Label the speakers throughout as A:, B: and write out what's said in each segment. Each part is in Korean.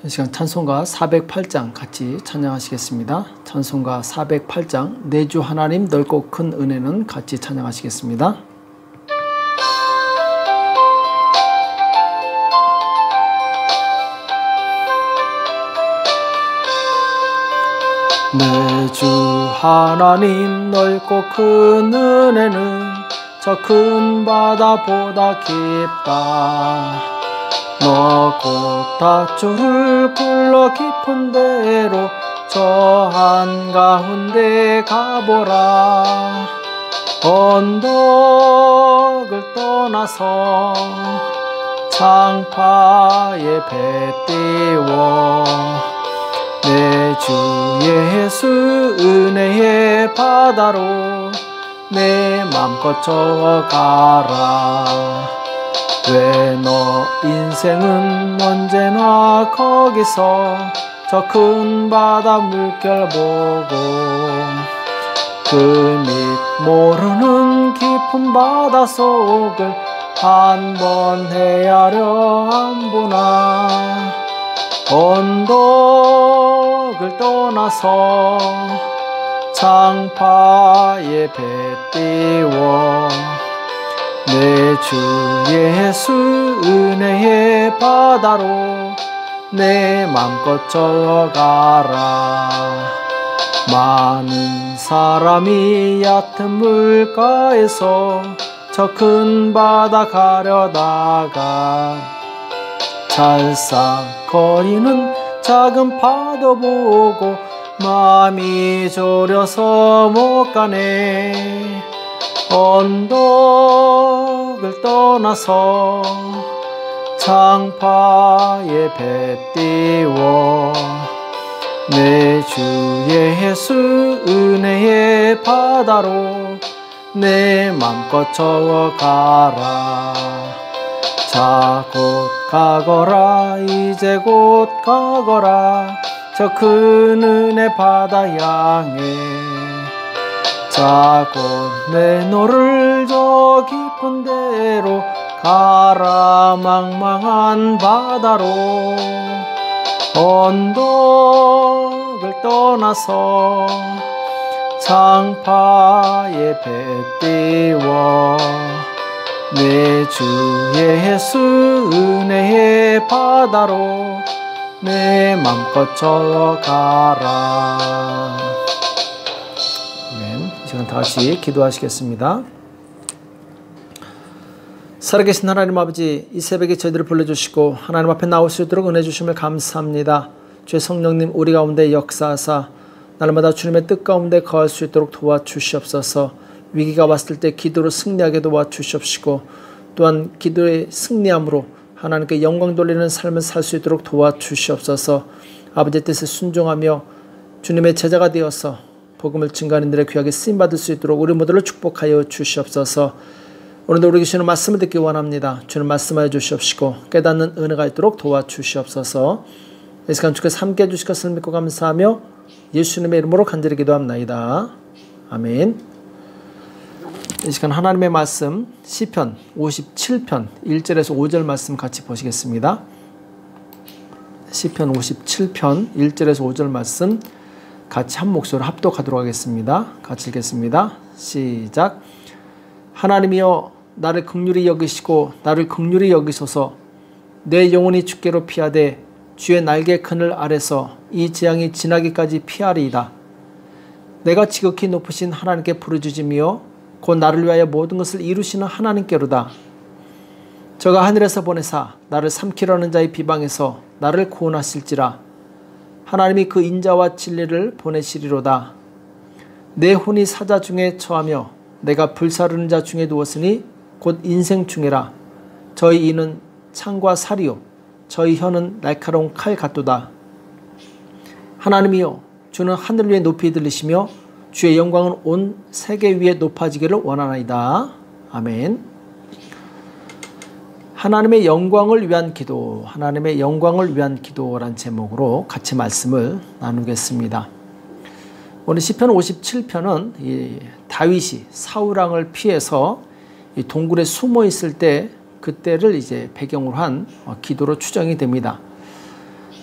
A: 이 시간 찬송가 408장 같이 찬양하시겠습니다. 찬송가 408장 내 주 하나님 넓고 큰 은혜는 같이 찬양하시겠습니다. 내 주 하나님 넓고 큰 은혜는 저 큰 바다보다 깊다. 너 곧 닷줄을 굴러 깊은 데로 저 한가운데 가보라. 언덕을 떠나서 창파에 배 띄워 내 주 예수 은혜의 바다로 내 맘껏 저가라. 왜 너 인생은 언제나 거기서 저 큰 바다 물결 보고 그 밑 모르는 깊은 바다 속을 한번 헤아려 안 보나. 언덕을 떠나서 창파에 배 띄워 내 주 예수 은혜의 바다로 내 맘껏 저가라. 많은 사람이 얕은 물가에서 저 큰 바다 가려다가 찰싹거리는 작은 파도 보고 마음이 졸여서 못 가네. 언덕을 떠나서 창파에 배 띄워 내 주 예수 은혜의 바다로 내 맘껏 저가라. 자 곧 가거라 이제 곧 가거라 저 큰 은혜 바다 향해. 자 곧 내 너를 저 깊은 데로 가라. 망망한 바다로 언덕을 떠나서 창파에 배 띄워 내 주 예수 은혜의 바다로 내 맘껏 저가라. 아멘. 이 시간 다같이 기도하시겠습니다. 살아계신 하나님 아버지, 이 새벽에 저희들을 불러주시고 하나님 앞에 나올 수 있도록 은혜 주심을 감사합니다. 주의 성령님 우리 가운데 역사하사 날마다 주님의 뜻 가운데 거할 수 있도록 도와주시옵소서. 위기가 왔을 때 기도로 승리하게 도와주시옵시고 또한 기도의 승리함으로 하나님께 영광 돌리는 삶을 살 수 있도록 도와주시옵소서. 아버지의 뜻에 순종하며 주님의 제자가 되어서 복음을 증거하는 일에 귀하게 쓰임받을 수 있도록 우리 모두를 축복하여 주시옵소서. 오늘도 우리 주시는 말씀을 듣기 원합니다. 주는 말씀하여 주시옵시고 깨닫는 은혜가 있도록 도와주시옵소서. 이 시간 주께서 함께 해주실 것을 믿고 감사하며 예수님의 이름으로 간절히 기도합나이다. 아멘. 이 시간 하나님의 말씀 시편 57편 1절에서 5절 말씀 같이 보시겠습니다. 시편 57편 1절에서 5절 말씀 같이 한 목소리로 합독하도록 하겠습니다. 같이 읽겠습니다. 시작. 하나님이여 나를 긍휼히 여기시고 나를 긍휼히 여기소서. 내 영혼이 주께로 피하되 주의 날개 그늘 아래서 이 재앙이 지나기까지 피하리이다. 내가 지극히 높으신 하나님께 부르짖으며 곧 나를 위하여 모든 것을 이루시는 하나님께로다. 저가 하늘에서 보내사 나를 삼키려는 자의 비방에서 나를 구원하실지라. 하나님이 그 인자와 진리를 보내시리로다. 내 혼이 사자 중에 처하며 내가 불사르는 자 중에 누웠으니 곧 인생 중에라. 저희 이는 창과 살이요 저희 혀는 날카로운 칼 같도다. 하나님이여 주는 하늘 위에 높이 들리시며 주의 영광은 온 세계 위에 높아지기를 원하나이다. 아멘. 하나님의 영광을 위한 기도, 하나님의 영광을 위한 기도라는 제목으로 같이 말씀을 나누겠습니다. 오늘 시편 57편은 다윗이 사울왕을 피해서 동굴에 숨어 있을 때 그때를 이제 배경으로 한 기도로 추정이 됩니다.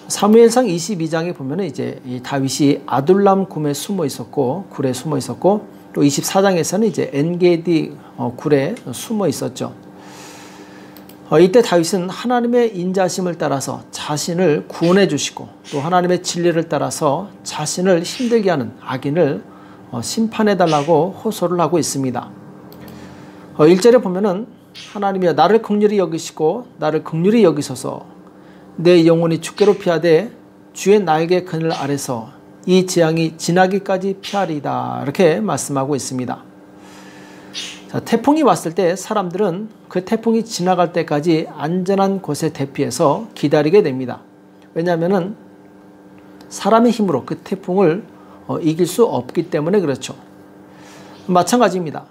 A: 사무엘상 22장에 보면은 이제 이 다윗이 아둘람 굴에 숨어 있었고 또 24장에서는 이제 엔게디 굴에 숨어 있었죠. 이때 다윗은 하나님의 인자심을 따라서 자신을 구원해 주시고 또 하나님의 진리를 따라서 자신을 힘들게 하는 악인을 심판해 달라고 호소를 하고 있습니다. 1절에 보면은 하나님이여 나를 긍휼히 여기시고 나를 긍휼히 여기소서 내 영혼이 죽게로 피하되 주의 날개 그늘 아래서 이 재앙이 지나기까지 피하리이다 이렇게 말씀하고 있습니다. 자, 태풍이 왔을 때 사람들은 그 태풍이 지나갈 때까지 안전한 곳에 대피해서 기다리게 됩니다. 왜냐하면 사람의 힘으로 그 태풍을 이길 수 없기 때문에 그렇죠. 마찬가지입니다.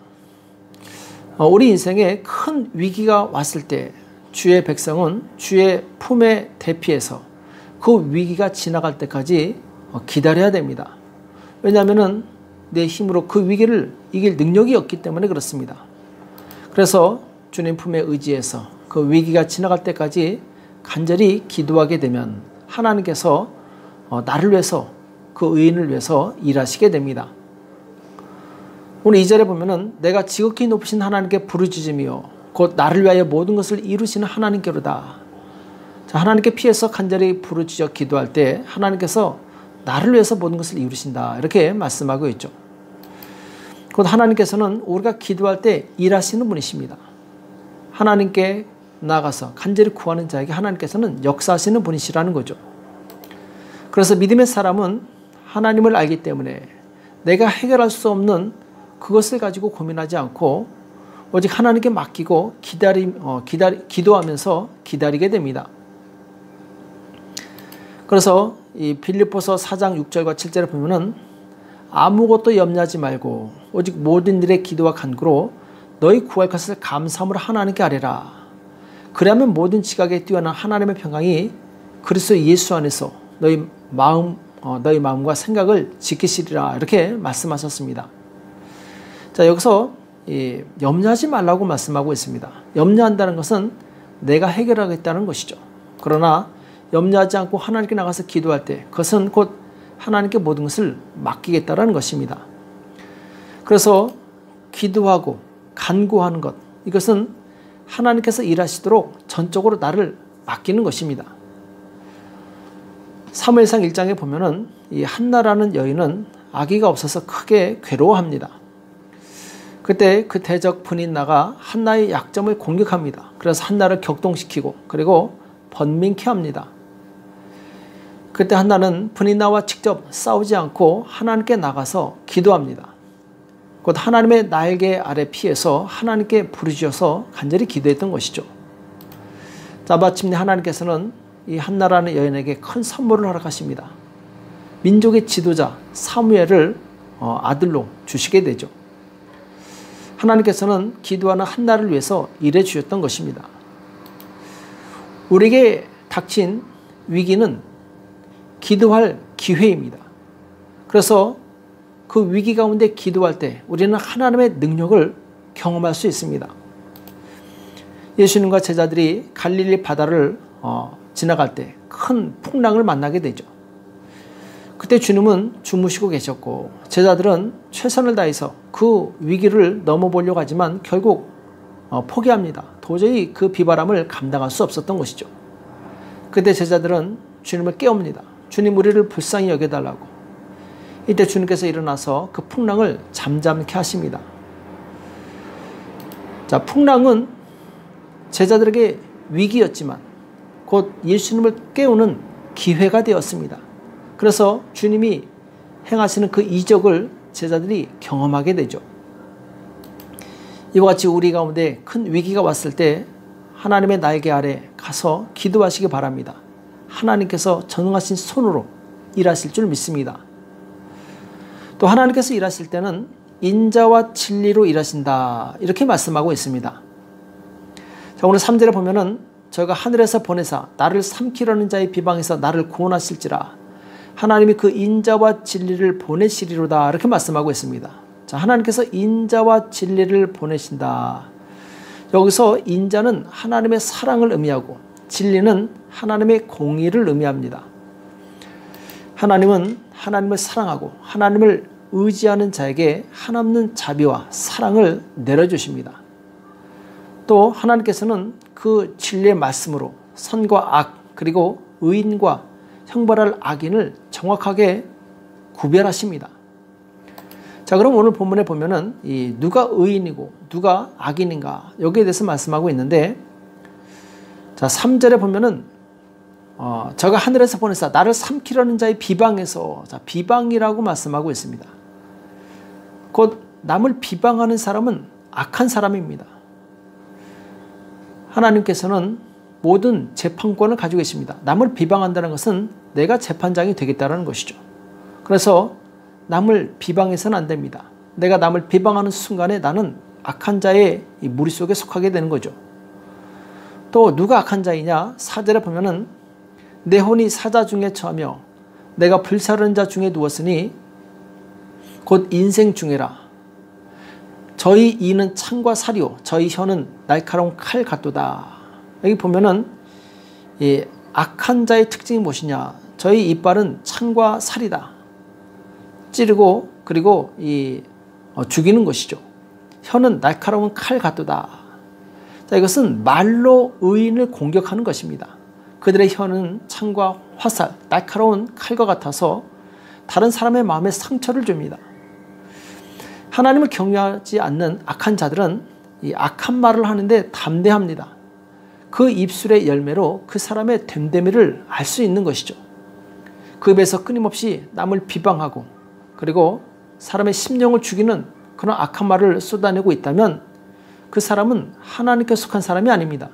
A: 우리 인생에 큰 위기가 왔을 때 주의 백성은 주의 품에 대피해서 그 위기가 지나갈 때까지 기다려야 됩니다. 왜냐하면 내 힘으로 그 위기를 이길 능력이 없기 때문에 그렇습니다. 그래서 주님 품에 의지해서 그 위기가 지나갈 때까지 간절히 기도하게 되면 하나님께서 나를 위해서 그 의인을 위해서 일하시게 됩니다. 오늘 2절에 보면은 내가 지극히 높으신 하나님께 부르짖으며 곧 나를 위하여 모든 것을 이루시는 하나님께로다. 자, 하나님께 피해서 간절히 부르짖어 기도할 때 하나님께서 나를 위해서 모든 것을 이루신다 이렇게 말씀하고 있죠. 곧 하나님께서는 우리가 기도할 때 일하시는 분이십니다. 하나님께 나가서 간절히 구하는 자에게 하나님께서는 역사하시는 분이시라는 거죠. 그래서 믿음의 사람은 하나님을 알기 때문에 내가 해결할 수 없는 그것을 가지고 고민하지 않고 오직 하나님께 맡기고 기도하면서 기다리게 됩니다. 그래서 이 빌립보서 4장 6절과 7절에 보면은 아무것도 염려하지 말고 오직 모든 일에 기도와 간구로 너희 구할 것을 감사함으로 하나님께 아뢰라. 그러면 모든 지각에 뛰어난 하나님의 평강이 그리스도 예수 안에서 너희 마음과 생각을 지키시리라 이렇게 말씀하셨습니다. 자, 여기서 염려하지 말라고 말씀하고 있습니다. 염려한다는 것은 내가 해결하겠다는 것이죠. 그러나 염려하지 않고 하나님께 나가서 기도할 때 그것은 곧 하나님께 모든 것을 맡기겠다는 것입니다. 그래서 기도하고 간구하는 것 이것은 하나님께서 일하시도록 전적으로 나를 맡기는 것입니다. 사무엘상 1장에 보면은 이 한나라는 여인은 아기가 없어서 크게 괴로워합니다. 그때 그 대적 분인나가 한나의 약점을 공격합니다. 그래서 한나를 격동시키고 그리고 번민케 합니다. 그때 한나는 분인나와 직접 싸우지 않고 하나님께 나가서 기도합니다. 곧 하나님의 날개 아래 피해서 하나님께 부르짖어서 간절히 기도했던 것이죠. 자, 마침내 하나님께서는 이 한나라는 여인에게 큰 선물을 허락하십니다. 민족의 지도자 사무엘을 아들로 주시게 되죠. 하나님께서는 기도하는 한나를 위해서 일해 주셨던 것입니다. 우리에게 닥친 위기는 기도할 기회입니다. 그래서 그 위기 가운데 기도할 때 우리는 하나님의 능력을 경험할 수 있습니다. 예수님과 제자들이 갈릴리 바다를 지나갈 때 큰 풍랑을 만나게 되죠. 그때 주님은 주무시고 계셨고 제자들은 최선을 다해서 그 위기를 넘어보려고 하지만 결국 포기합니다. 도저히 그 비바람을 감당할 수 없었던 것이죠. 그때 제자들은 주님을 깨웁니다. 주님 우리를 불쌍히 여겨달라고. 이때 주님께서 일어나서 그 풍랑을 잠잠케 하십니다. 자, 풍랑은 제자들에게 위기였지만 곧 예수님을 깨우는 기회가 되었습니다. 그래서 주님이 행하시는 그 이적을 제자들이 경험하게 되죠. 이와 같이 우리 가운데 큰 위기가 왔을 때 하나님의 날개 아래 가서 기도하시기 바랍니다. 하나님께서 전능하신 손으로 일하실 줄 믿습니다. 또 하나님께서 일하실 때는 인자와 진리로 일하신다 이렇게 말씀하고 있습니다. 자, 오늘 3절에 보면은 저희가 하늘에서 보내사 나를 삼키려는 자의 비방에서 나를 구원하실지라 하나님이 그 인자와 진리를 보내시리로다 이렇게 말씀하고 있습니다. 자, 하나님께서 인자와 진리를 보내신다. 여기서 인자는 하나님의 사랑을 의미하고 진리는 하나님의 공의를 의미합니다. 하나님은 하나님을 사랑하고 하나님을 의지하는 자에게 한없는 자비와 사랑을 내려주십니다. 또 하나님께서는 그 진리의 말씀으로 선과 악 그리고 의인과 형벌할 악인을 정확하게 구별하십니다. 자, 그럼 오늘 본문에 보면은 이 누가 의인이고 누가 악인인가 여기에 대해서 말씀하고 있는데, 자 3절에 보면은 저가 하늘에서 보내사 나를 삼키려는 자의 비방에서, 자 비방이라고 말씀하고 있습니다. 곧 남을 비방하는 사람은 악한 사람입니다. 하나님께서는 모든 재판권을 가지고 계십니다. 남을 비방한다는 것은 내가 재판장이 되겠다는 것이죠. 그래서 남을 비방해서는 안 됩니다. 내가 남을 비방하는 순간에 나는 악한 자의 무리 속에 속하게 되는 거죠. 또 누가 악한 자이냐? 4절에 보면은 내 혼이 사자 중에 처하며 내가 불사르는 자 중에 누웠으니 곧 인생 중에라. 저희 이는 창과 살이요 저희 혀는 날카로운 칼 같도다. 여기 보면은 이 악한 자의 특징이 무엇이냐? 저희 이빨은 창과 살이다. 찌르고 그리고 죽이는 것이죠. 혀는 날카로운 칼 같도다. 자, 이것은 말로 의인을 공격하는 것입니다. 그들의 혀는 창과 화살, 날카로운 칼과 같아서 다른 사람의 마음에 상처를 줍니다. 하나님을 경외하지 않는 악한 자들은 이 악한 말을 하는데 담대합니다. 그 입술의 열매로 그 사람의 됨됨이를 알 수 있는 것이죠. 그 입에서 끊임없이 남을 비방하고 그리고 사람의 심령을 죽이는 그런 악한 말을 쏟아내고 있다면 그 사람은 하나님께 속한 사람이 아닙니다.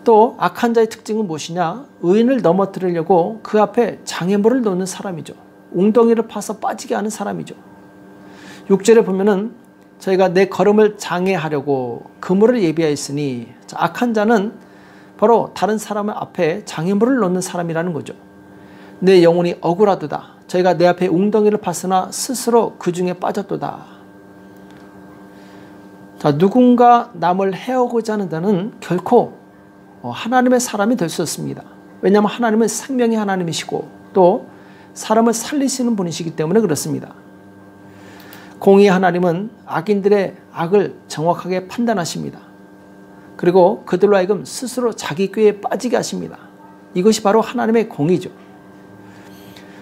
A: 또 악한 자의 특징은 무엇이냐? 의인을 넘어뜨리려고 그 앞에 장애물을 놓는 사람이죠. 웅덩이를 파서 빠지게 하는 사람이죠. 6절에 보면은 저희가 내 걸음을 장애하려고 그물을 예비하였으니, 악한 자는 바로 다른 사람 앞에 장애물을 놓는 사람이라는 거죠. 내 영혼이 억울하도다. 저희가 내 앞에 웅덩이를 팠으나 스스로 그 중에 빠졌도다. 자, 누군가 남을 해오고자 하는 자는 결코 하나님의 사람이 될 수 없습니다. 왜냐하면 하나님은 생명의 하나님이시고 또 사람을 살리시는 분이시기 때문에 그렇습니다. 공의의 하나님은 악인들의 악을 정확하게 판단하십니다. 그리고 그들로 하여금 스스로 자기 꾀에 빠지게 하십니다. 이것이 바로 하나님의 공의죠.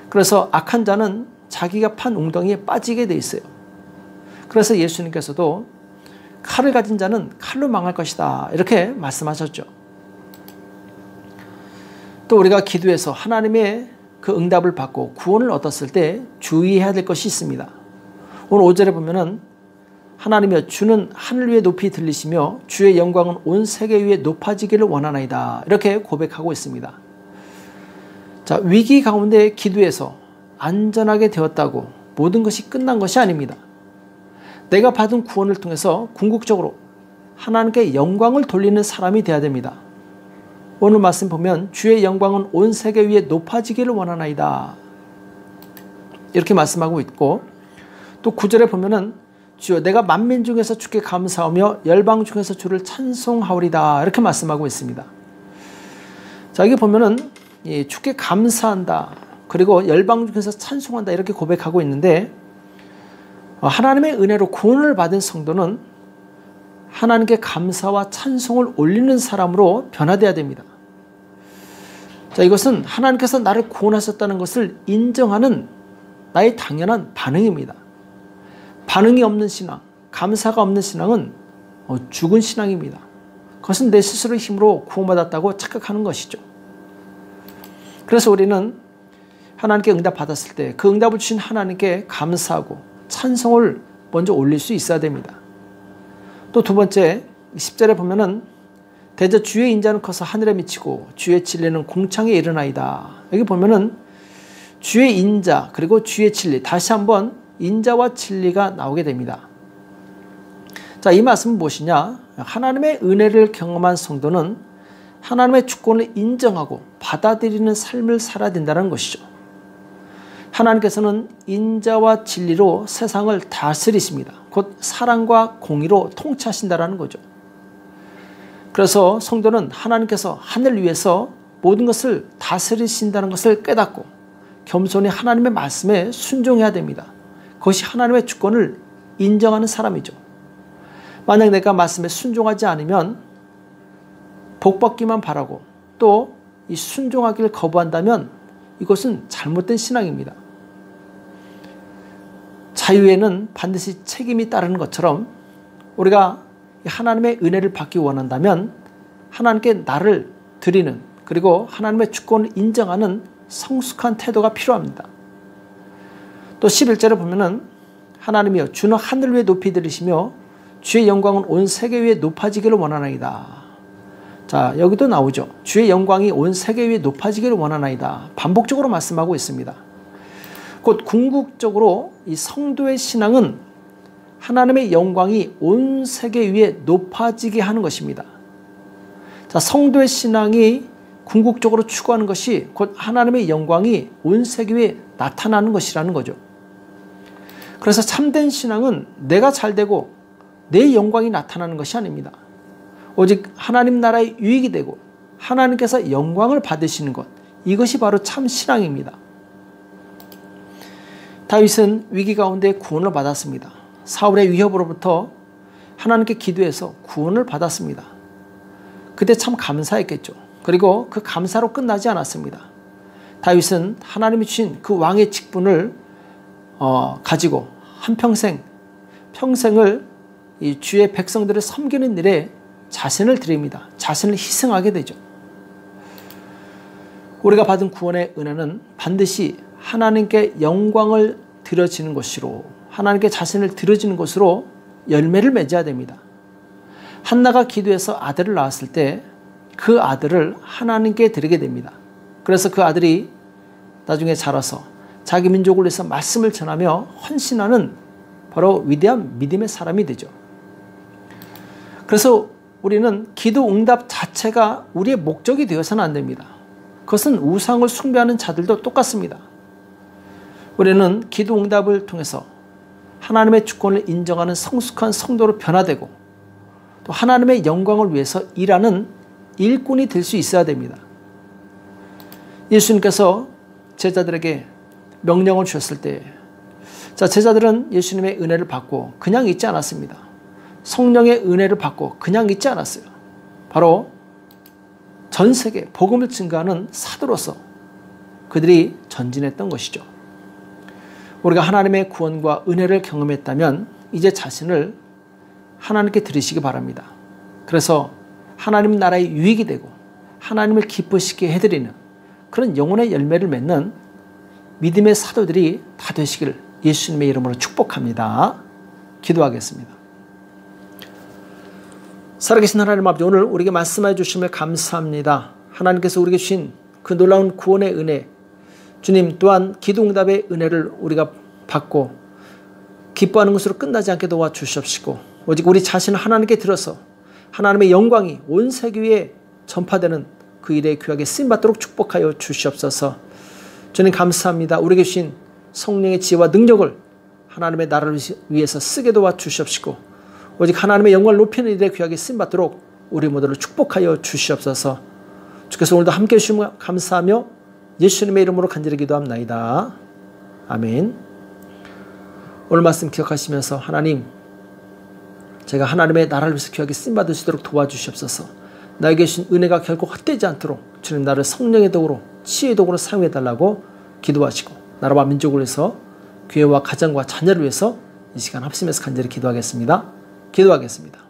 A: 그래서 악한 자는 자기가 판 웅덩이에 빠지게 돼 있어요. 그래서 예수님께서도 칼을 가진 자는 칼로 망할 것이다 이렇게 말씀하셨죠. 또 우리가 기도해서 하나님의 그 응답을 받고 구원을 얻었을 때 주의해야 될 것이 있습니다. 오늘 5절에 보면은 하나님이여 주는 하늘 위에 높이 들리시며 주의 영광은 온 세계 위에 높아지기를 원하나이다 이렇게 고백하고 있습니다. 자, 위기 가운데 기도해서 안전하게 되었다고 모든 것이 끝난 것이 아닙니다. 내가 받은 구원을 통해서 궁극적으로 하나님께 영광을 돌리는 사람이 되어야 됩니다. 오늘 말씀 보면 주의 영광은 온 세계 위에 높아지기를 원하나이다 이렇게 말씀하고 있고, 또 9절에 보면은 주여 내가 만민 중에서 주께 감사하며 열방 중에서 주를 찬송하오리다 이렇게 말씀하고 있습니다. 자, 여기 보면은 주께 감사한다 그리고 열방 중에서 찬송한다 이렇게 고백하고 있는데, 하나님의 은혜로 구원을 받은 성도는 하나님께 감사와 찬송을 올리는 사람으로 변화되어야 됩니다. 자, 이것은 하나님께서 나를 구원하셨다는 것을 인정하는 나의 당연한 반응입니다. 반응이 없는 신앙, 감사가 없는 신앙은 죽은 신앙입니다. 그것은 내 스스로의 힘으로 구원받았다고 착각하는 것이죠. 그래서 우리는 하나님께 응답 받았을 때 그 응답을 주신 하나님께 감사하고 찬송을 먼저 올릴 수 있어야 됩니다. 또 두 번째 10절에 보면은 대저 주의 인자는 커서 하늘에 미치고 주의 진리는 궁창에 이르나이다. 여기 보면은 주의 인자 그리고 주의 진리, 다시 한번 인자와 진리가 나오게 됩니다. 자, 이 말씀은 무엇이냐? 하나님의 은혜를 경험한 성도는 하나님의 주권을 인정하고 받아들이는 삶을 살아야 된다는 것이죠. 하나님께서는 인자와 진리로 세상을 다스리십니다. 곧 사랑과 공의로 통치하신다는 거죠. 그래서 성도는 하나님께서 하늘 위에서 모든 것을 다스리신다는 것을 깨닫고 겸손히 하나님의 말씀에 순종해야 됩니다. 그것이 하나님의 주권을 인정하는 사람이죠. 만약 내가 말씀에 순종하지 않으면 복받기만 바라고 또 이 순종하기를 거부한다면 이것은 잘못된 신앙입니다. 자유에는 반드시 책임이 따르는 것처럼 우리가 하나님의 은혜를 받기 원한다면 하나님께 나를 드리는 그리고 하나님의 주권을 인정하는 성숙한 태도가 필요합니다. 또 11절에 보면은 하나님이여 주는 하늘 위에 높이 들으시며 주의 영광은 온 세계 위에 높아지기를 원하나이다. 자, 여기도 나오죠. 주의 영광이 온 세계 위에 높아지기를 원하나이다. 반복적으로 말씀하고 있습니다. 곧 궁극적으로 이 성도의 신앙은 하나님의 영광이 온 세계 위에 높아지게 하는 것입니다. 자, 성도의 신앙이 궁극적으로 추구하는 것이 곧 하나님의 영광이 온 세계 위에 나타나는 것이라는 거죠. 그래서 참된 신앙은 내가 잘되고 내 영광이 나타나는 것이 아닙니다. 오직 하나님 나라의 유익이 되고 하나님께서 영광을 받으시는 것, 이것이 바로 참 신앙입니다. 다윗은 위기 가운데 구원을 받았습니다. 사울의 위협으로부터 하나님께 기도해서 구원을 받았습니다. 그때 참 감사했겠죠. 그리고 그 감사로 끝나지 않았습니다. 다윗은 하나님이 주신 그 왕의 직분을 가지고 평생을 이 주의 백성들을 섬기는 일에 자신을 드립니다. 자신을 희생하게 되죠. 우리가 받은 구원의 은혜는 반드시 하나님께 영광을 드려지는 것으로, 하나님께 자신을 드려지는 것으로 열매를 맺어야 됩니다. 한나가 기도해서 아들을 낳았을 때 그 아들을 하나님께 드리게 됩니다. 그래서 그 아들이 나중에 자라서 자기 민족을 위해서 말씀을 전하며 헌신하는 바로 위대한 믿음의 사람이 되죠. 그래서 우리는 기도 응답 자체가 우리의 목적이 되어서는 안 됩니다. 그것은 우상을 숭배하는 자들도 똑같습니다. 우리는 기도 응답을 통해서 하나님의 주권을 인정하는 성숙한 성도로 변화되고 또 하나님의 영광을 위해서 일하는 일꾼이 될 수 있어야 됩니다. 예수님께서 제자들에게 명령을 주셨을 때 제자들은 예수님의 은혜를 받고 그냥 있지 않았습니다. 성령의 은혜를 받고 그냥 있지 않았어요. 바로 전 세계 복음을 증거하는 사도로서 그들이 전진했던 것이죠. 우리가 하나님의 구원과 은혜를 경험했다면 이제 자신을 하나님께 드리시기 바랍니다. 그래서 하나님 나라의 유익이 되고 하나님을 기쁘시게 해드리는 그런 영혼의 열매를 맺는 믿음의 사도들이 다 되시기를 예수님의 이름으로 축복합니다. 기도하겠습니다. 살아계신 하나님 아버지, 오늘 우리에게 말씀해 주심을 감사합니다. 하나님께서 우리에게 주신 그 놀라운 구원의 은혜, 주님 또한 기도응답의 은혜를 우리가 받고 기뻐하는 것으로 끝나지 않게 도와주시옵시고 오직 우리 자신을 하나님께 들어서 하나님의 영광이 온 세계 위에 전파되는 그 일에 귀하게 쓰임받도록 축복하여 주시옵소서. 주님 감사합니다. 우리에게 주신 성령의 지혜와 능력을 하나님의 나라를 위해서 쓰게 도와주시옵시고 오직 하나님의 영광을 높이는 일에 귀하게 쓰임받도록 우리 모두를 축복하여 주시옵소서. 주께서 오늘도 함께해 주시며 감사하며 예수님의 이름으로 간절히 기도합나이다. 아멘. 오늘 말씀 기억하시면서 하나님, 제가 하나님의 나라를 위해서 귀하게 쓰임받을 수 있도록 도와주시옵소서. 나에게 주신 은혜가 결코 헛되지 않도록 주님 나를 성령의 도구로 치유의 도구로 사용해달라고 기도하시고 나라와 민족을 위해서 교회와 가정과 자녀를 위해서 이 시간 합심해서 간절히 기도하겠습니다. 기도하겠습니다.